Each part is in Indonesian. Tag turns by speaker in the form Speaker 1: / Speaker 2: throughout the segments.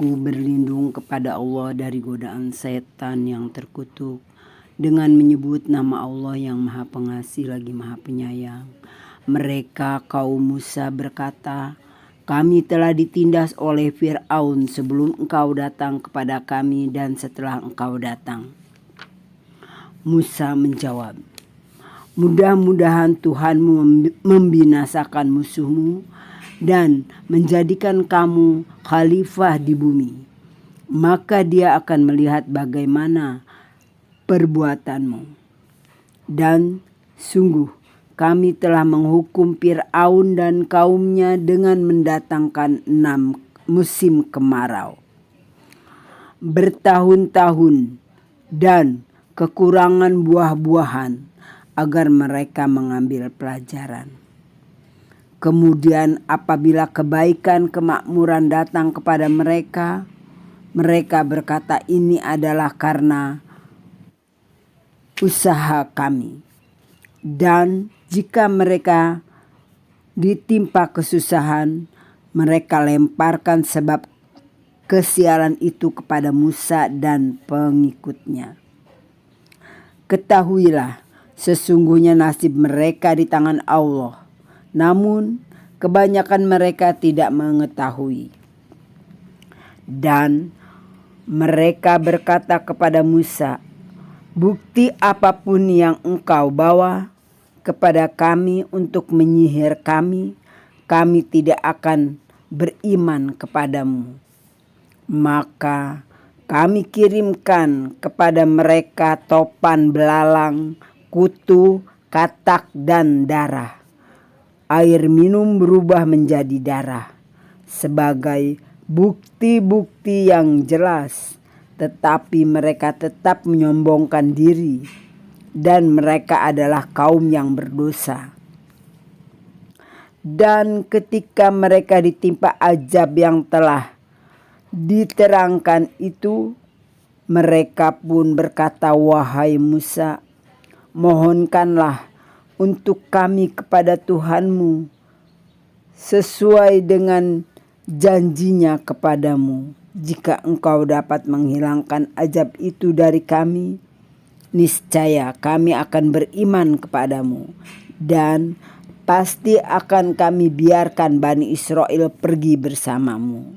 Speaker 1: Aku berlindung kepada Allah dari godaan setan yang terkutuk dengan menyebut nama Allah yang Maha Pengasih lagi Maha Penyayang. Mereka kaum Musa berkata, "Kami telah ditindas oleh Fir'aun sebelum engkau datang kepada kami dan setelah engkau datang." Musa menjawab, "Mudah-mudahan Tuhanmu membinasakan musuhmu dan menjadikan kamu khalifah di bumi. Maka dia akan melihat bagaimana perbuatanmu. Dan sungguh kami telah menghukum Fir'aun dan kaumnya dengan mendatangkan 6 musim kemarau, bertahun-tahun, dan kekurangan buah-buahan agar mereka mengambil pelajaran. Kemudian apabila kebaikan kemakmuran datang kepada mereka, mereka berkata ini adalah karena usaha kami. Dan jika mereka ditimpa kesusahan, mereka lemparkan sebab kesialan itu kepada Musa dan pengikutnya. Ketahuilah, sesungguhnya nasib mereka di tangan Allah. Namun kebanyakan mereka tidak mengetahui." Dan mereka berkata kepada Musa, "Bukti apapun yang engkau bawa kepada kami untuk menyihir kami, kami tidak akan beriman kepadamu." Maka kami kirimkan kepada mereka topan belalang, kutu, katak, dan darah. Air minum berubah menjadi darah sebagai bukti-bukti yang jelas, tetapi mereka tetap menyombongkan diri dan mereka adalah kaum yang berdosa. Dan ketika mereka ditimpa azab yang telah diterangkan itu, mereka pun berkata, "Wahai Musa, mohonkanlah untuk kami kepada Tuhanmu sesuai dengan janjinya kepadamu. Jika engkau dapat menghilangkan azab itu dari kami, niscaya kami akan beriman kepadamu dan pasti akan kami biarkan Bani Israel pergi bersamamu.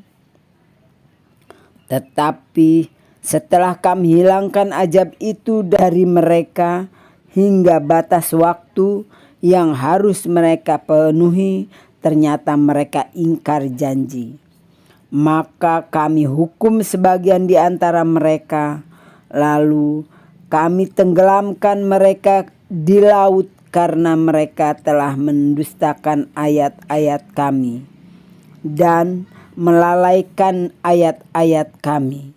Speaker 1: Tetapi setelah kami hilangkan azab itu dari mereka hingga batas waktu yang harus mereka penuhi, ternyata mereka ingkar janji. Maka kami hukum sebagian di antara mereka, lalu kami tenggelamkan mereka di laut karena mereka telah mendustakan ayat-ayat kami dan melalaikan ayat-ayat kami.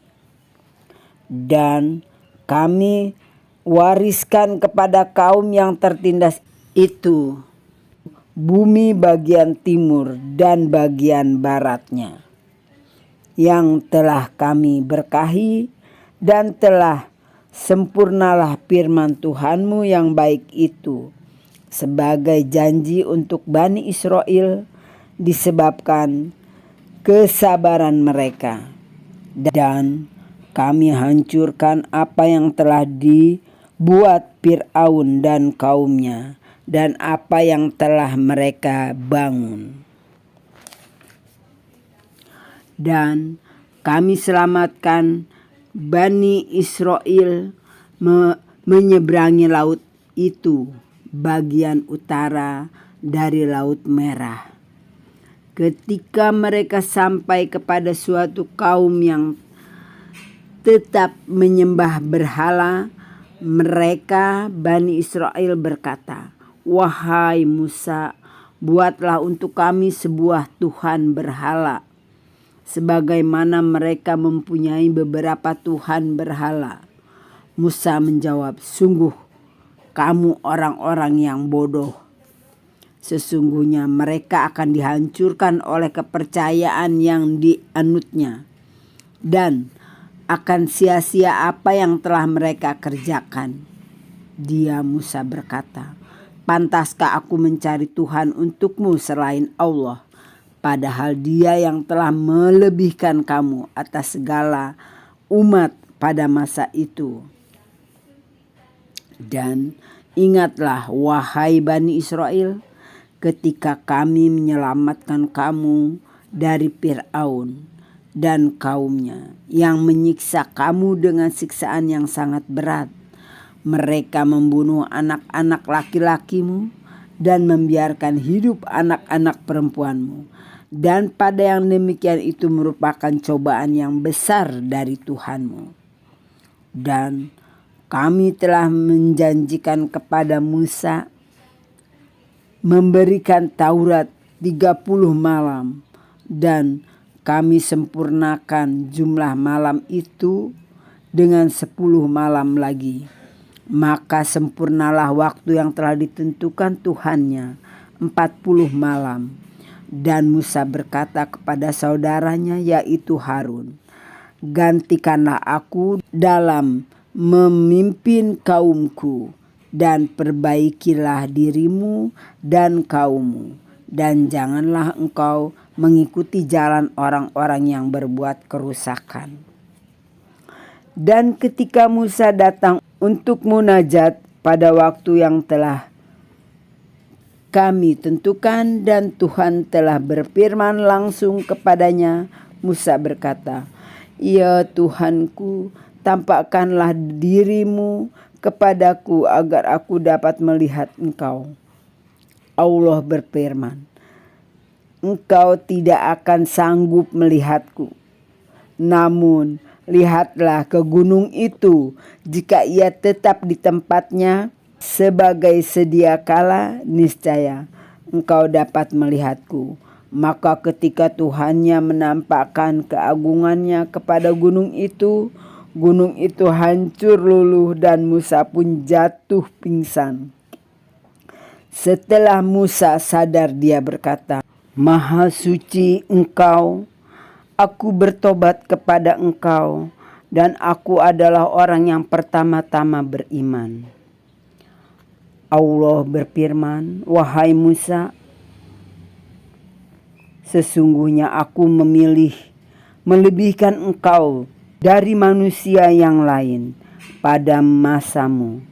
Speaker 1: Dan kami wariskan kepada kaum yang tertindas itu bumi bagian timur dan bagian baratnya, yang telah kami berkahi, dan telah sempurnalah firman Tuhanmu yang baik itu sebagai janji untuk Bani Israel disebabkan kesabaran mereka. Dan kami hancurkan apa yang telah dibuat Fir'aun dan kaumnya dan apa yang telah mereka bangun. Dan kami selamatkan Bani Israel menyeberangi laut itu bagian utara dari Laut Merah. Ketika mereka sampai kepada suatu kaum yang tetap menyembah berhala, mereka Bani Israel berkata, "Wahai Musa, buatlah untuk kami sebuah Tuhan berhala, sebagaimana mereka mempunyai beberapa Tuhan berhala." Musa menjawab, "Sungguh kamu orang-orang yang bodoh. Sesungguhnya mereka akan dihancurkan oleh kepercayaan yang dianutnya, dan akan sia-sia apa yang telah mereka kerjakan." Dia Musa berkata, "Pantaskah aku mencari Tuhan untukmu selain Allah? padahal Dia yang telah melebihkan kamu atas segala umat pada masa itu. Dan ingatlah, wahai Bani Israel, ketika kami menyelamatkan kamu dari Fir'aun dan kaumnya yang menyiksa kamu dengan siksaan yang sangat berat. Mereka membunuh anak-anak laki-lakimu dan membiarkan hidup anak-anak perempuanmu. Dan pada yang demikian itu merupakan cobaan yang besar dari Tuhanmu. Dan kami telah menjanjikan kepada Musa memberikan Taurat 30 malam. Dan kami sempurnakan jumlah malam itu dengan 10 malam lagi. Maka sempurnalah waktu yang telah ditentukan Tuhannya 40 malam. Dan Musa berkata kepada saudaranya yaitu Harun, gantikanlah aku dalam memimpin kaumku dan perbaikilah dirimu dan kaummu. Dan janganlah engkau mengikuti jalan orang-orang yang berbuat kerusakan. Dan ketika Musa datang untuk munajat pada waktu yang telah kami tentukan dan Tuhan telah berfirman langsung kepadanya, Musa berkata, "Ya Tuhanku, tampakkanlah dirimu kepadaku agar aku dapat melihat Engkau." Allah berfirman, "Engkau tidak akan sanggup melihatku. Namun lihatlah ke gunung itu, jika ia tetap di tempatnya sebagai sedia kala, niscaya engkau dapat melihatku." Maka ketika Tuhannya menampakkan keagungannya kepada gunung itu hancur luluh dan Musa pun jatuh pingsan. Setelah Musa sadar, dia berkata, "Maha suci Engkau, aku bertobat kepada Engkau dan aku adalah orang yang pertama-tama beriman." Allah berfirman, "Wahai Musa, sesungguhnya aku memilih melebihkan engkau dari manusia yang lain pada masamu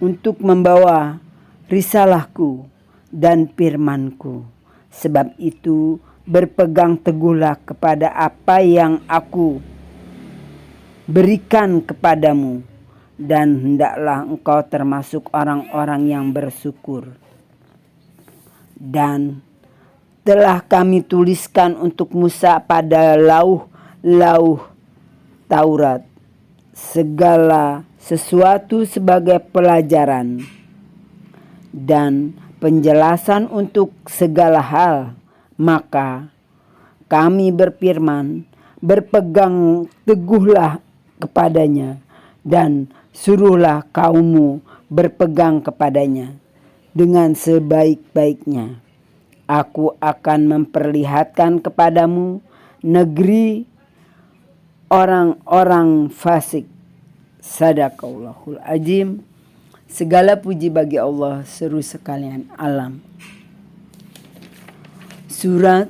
Speaker 1: untuk membawa risalahku dan firmanku. Sebab itu berpegang teguhlah kepada apa yang aku berikan kepadamu, dan hendaklah engkau termasuk orang-orang yang bersyukur. Dan telah kami tuliskan untuk Musa pada lauh Taurat segala sesuatu sebagai pelajaran dan penjelasan untuk segala hal. Maka kami berfirman, berpegang teguhlah kepadanya dan suruhlah kaummu berpegang kepadanya dengan sebaik-baiknya. Aku akan memperlihatkan kepadamu negeri orang-orang fasik." Sadaqallahul azim. Segala puji bagi Allah, seru sekalian alam. Surat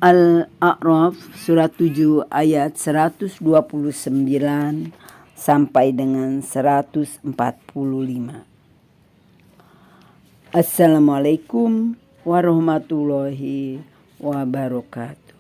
Speaker 1: Al-A'raf, surat 7 ayat 129 sampai dengan 145. Assalamualaikum warahmatullahi wabarakatuh.